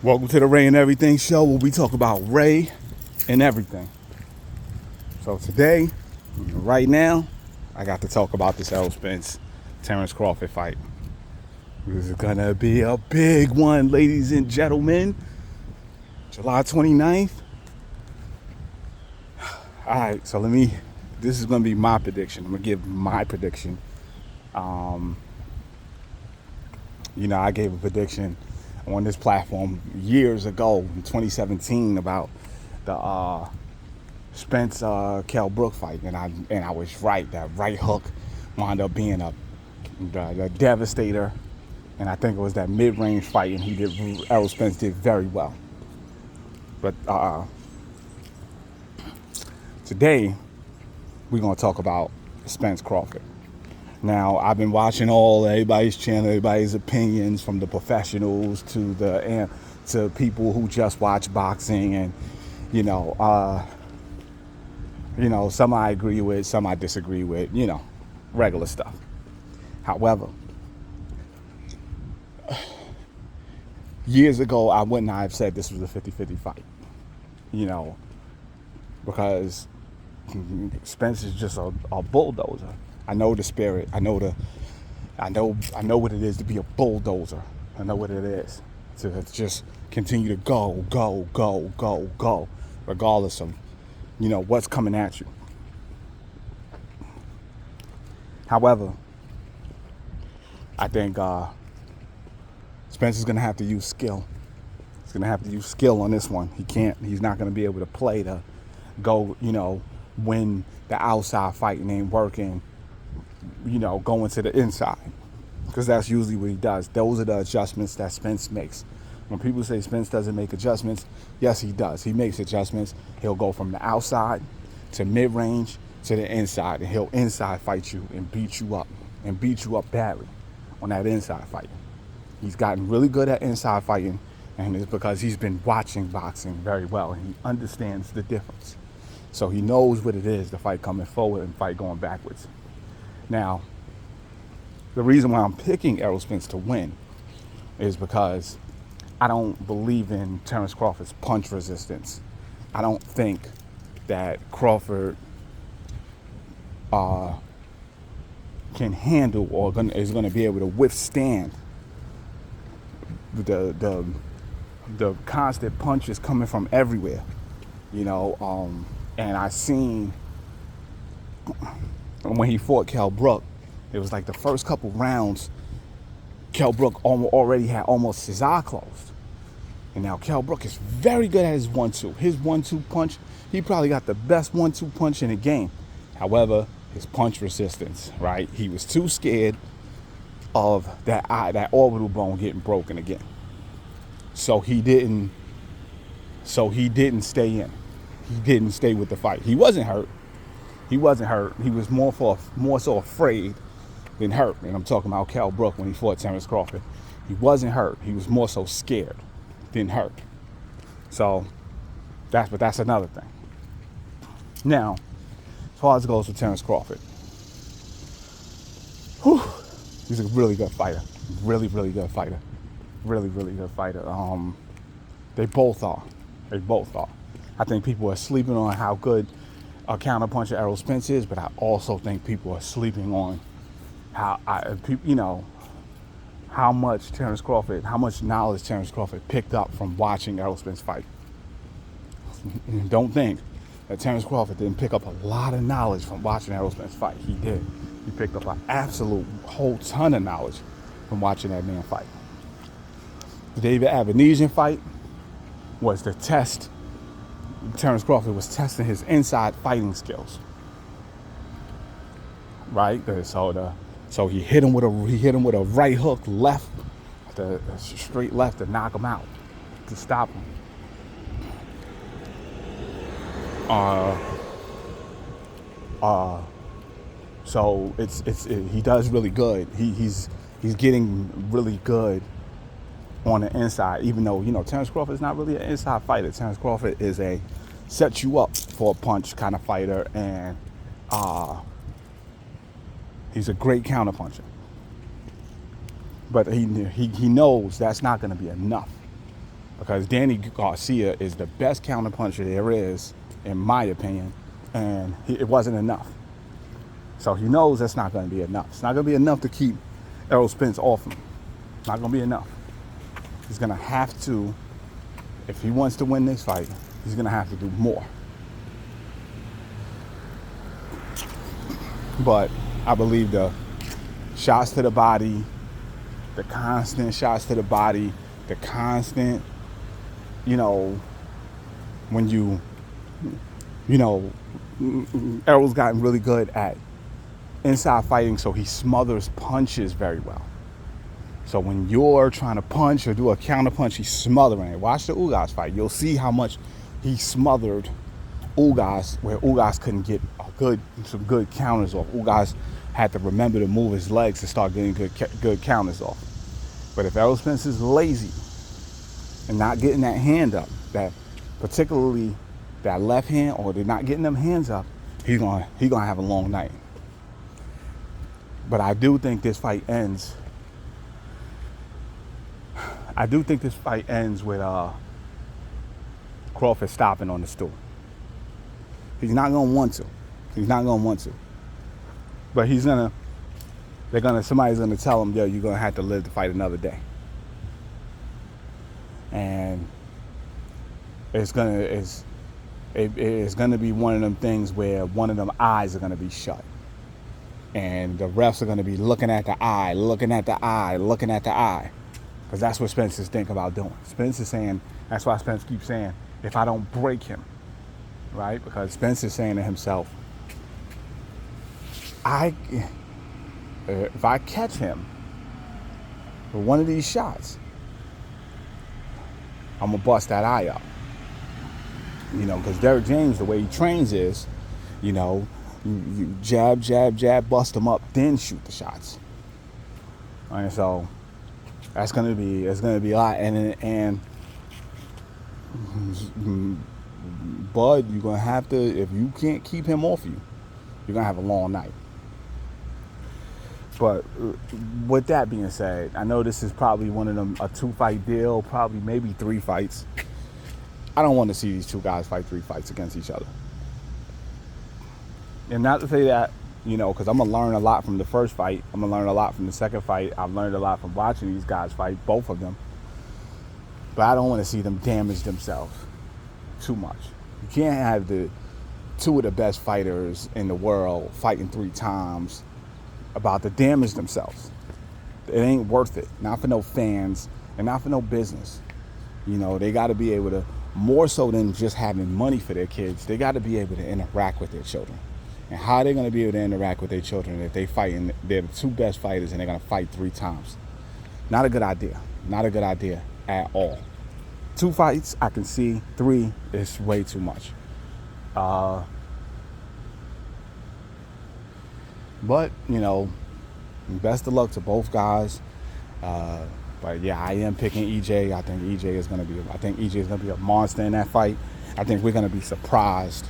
Welcome to the Ray and Everything show where we talk about Ray and everything. So today, right now, I got to talk about this Spence Terrence Crawford fight. This is gonna be a big one, ladies and gentlemen. July 29th. Alright, so this is gonna be my prediction. I'm gonna give my prediction. I gave a prediction on this platform years ago in 2017 about the Spence Kell Brook fight, and I was right. That right hook wound up being the devastator, and I think it was that mid-range fight, and Errol Spence did very well. But today we're gonna talk about Spence Crawford. Now, I've been watching everybody's channel, everybody's opinions, from the professionals to people who just watch boxing, and some I agree with, some I disagree with, regular stuff. However, years ago, I would not have said this was a 50-50 fight, because Spence is just a bulldozer. I know the spirit. I know what it is to be a bulldozer. I know what it is to just continue to go, regardless of what's coming at you. However, I think Spence is gonna have to use skill. He's gonna have to use skill on this one. He's not gonna be able to play to go, when the outside fighting ain't working, going to the inside, because that's usually what he does. Those are the adjustments that Spence makes. When people say Spence doesn't make adjustments, yes, he does. He makes adjustments. He'll go from the outside to mid-range to the inside, and he'll inside fight you and beat you up badly on that inside fight. He's gotten really good at inside fighting, and it's because he's been watching boxing very well, and he understands the difference. So he knows what it is to fight coming forward and fight going backwards. Now, the reason why I'm picking Errol Spence to win is because I don't believe in Terrence Crawford's punch resistance. I don't think that Crawford can handle or is going to be able to withstand the constant punches coming from everywhere, and I seen when he fought Kell Brook, it was like the first couple rounds, Kell Brook already had almost his eye closed. And now Kell Brook is very good at his 1-2. His 1-2 punch, he probably got the best 1-2 punch in the game. However, his punch resistance, right? He was too scared of that orbital bone getting broken again. So he didn't stay in. He didn't stay with the fight. He wasn't hurt. He was more so afraid than hurt. And I'm talking about Kell Brook when he fought Terrence Crawford. He wasn't hurt. He was more so scared than hurt. So that's another thing. Now, as far as it goes with Terrence Crawford, he's a really good fighter. Really, really good fighter. Really, really good fighter. They both are. I think people are sleeping on how good a counterpuncher Errol Spence is, but I also think people are sleeping on how much knowledge Terrence Crawford picked up from watching Errol Spence fight. Don't think that Terrence Crawford didn't pick up a lot of knowledge from watching Errol Spence fight. He did. He picked up an absolute whole ton of knowledge from watching that man fight. The David Avenesian fight was the test. Terrence Crawford was testing his inside fighting skills, right? So he hit him with a right hook left, the straight left, to knock him out, to stop him. So he does really good. He's getting really good on the inside, even though Terrence Crawford is not really an inside fighter. Terrence Crawford is a set you up for a punch kind of fighter, and he's a great counterpuncher. But he knows that's not going to be enough. because Danny Garcia is the best counterpuncher there is, in my opinion, and it wasn't enough. So he knows that's not going to be enough. It's not going to be enough to keep Errol Spence off him. It's not going to be enough. He's going to have to, if he wants to win this fight, he's going to have to do more. But I believe the shots to the body, the constant shots to the body, the constant, when Errol's gotten really good at inside fighting, so he smothers punches very well. So when you're trying to punch or do a counter punch, he's smothering it. Watch the Ugas fight. You'll see how much he smothered Ugas, where Ugas couldn't get some good counters off. Ugas had to remember to move his legs to start getting good counters off. But if Errol Spence is lazy and not getting that hand up, that particularly that left hand, or they're not getting them hands up, he's gonna have a long night. But I do think this fight ends. With Crawford stopping on the stool. He's not gonna want to. But somebody's gonna tell him, yo, you're gonna have to live to fight another day. And it's gonna be one of them things where one of them eyes are gonna be shut. And the refs are gonna be looking at the eye. Because that's what Spence is thinking about doing. Spence is saying, that's why Spence keeps saying, if I don't break him, right? Because Spence is saying to himself, if I catch him with one of these shots, I'm going to bust that eye up. Because Derrick James, the way he trains is, you jab, bust him up, then shoot the shots. And so it's gonna be a lot, and Bud, you're gonna have to, if you can't keep him off you, you're gonna have a long night. But with that being said, I know this is probably one of them, a 2-fight deal, probably maybe 3 fights. I don't want to see these two guys fight 3 fights against each other. And not to say that, because I'm going to learn a lot from the first fight. I'm going to learn a lot from the second fight. I've learned a lot from watching these guys fight, both of them. But I don't want to see them damage themselves too much. You can't have the 2 of the best fighters in the world fighting 3 times about to damage themselves. It ain't worth it. Not for no fans and not for no business. They got to be able to, more so than just having money for their kids, they got to be able to interact with their children. And how are they going to be able to interact with their children if they fight and they're the 2 best fighters and they're going to fight 3 times? Not a good idea. Not a good idea at all. 2 fights, I can see. 3 is way too much. But, best of luck to both guys. But yeah, I am picking EJ. I think EJ is going to be a monster in that fight. I think we're going to be surprised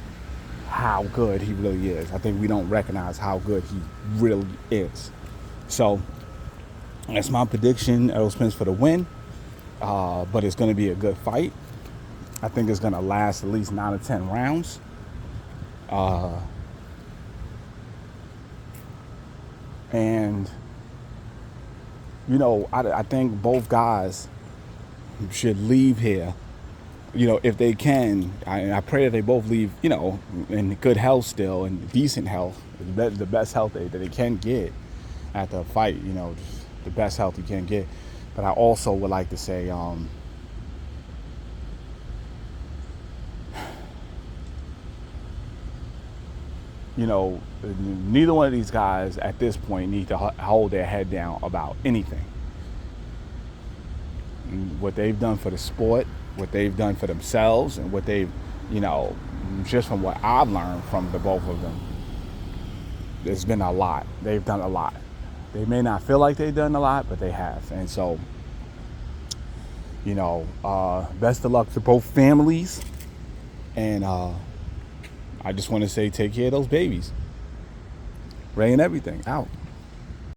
how good he really is. I think we don't recognize how good he really is. So that's my prediction. Errol Spence for the win. But it's going to be a good fight. I think it's going to last at least 9 or 10 rounds. And I think both guys should leave here, if they can. I pray that they both leave, in good health still, and decent health, the best health that they can get at the fight, the best health you can get. But I also would like to say, neither one of these guys at this point need to hold their head down about anything. What they've done for the sport, what they've done for themselves, and what they've, just from what I've learned from the both of them, there's been a lot. They've done a lot. They may not feel like they've done a lot, but they have. And so, best of luck to both families. And I just want to say, take care of those babies. Ray and everything, out.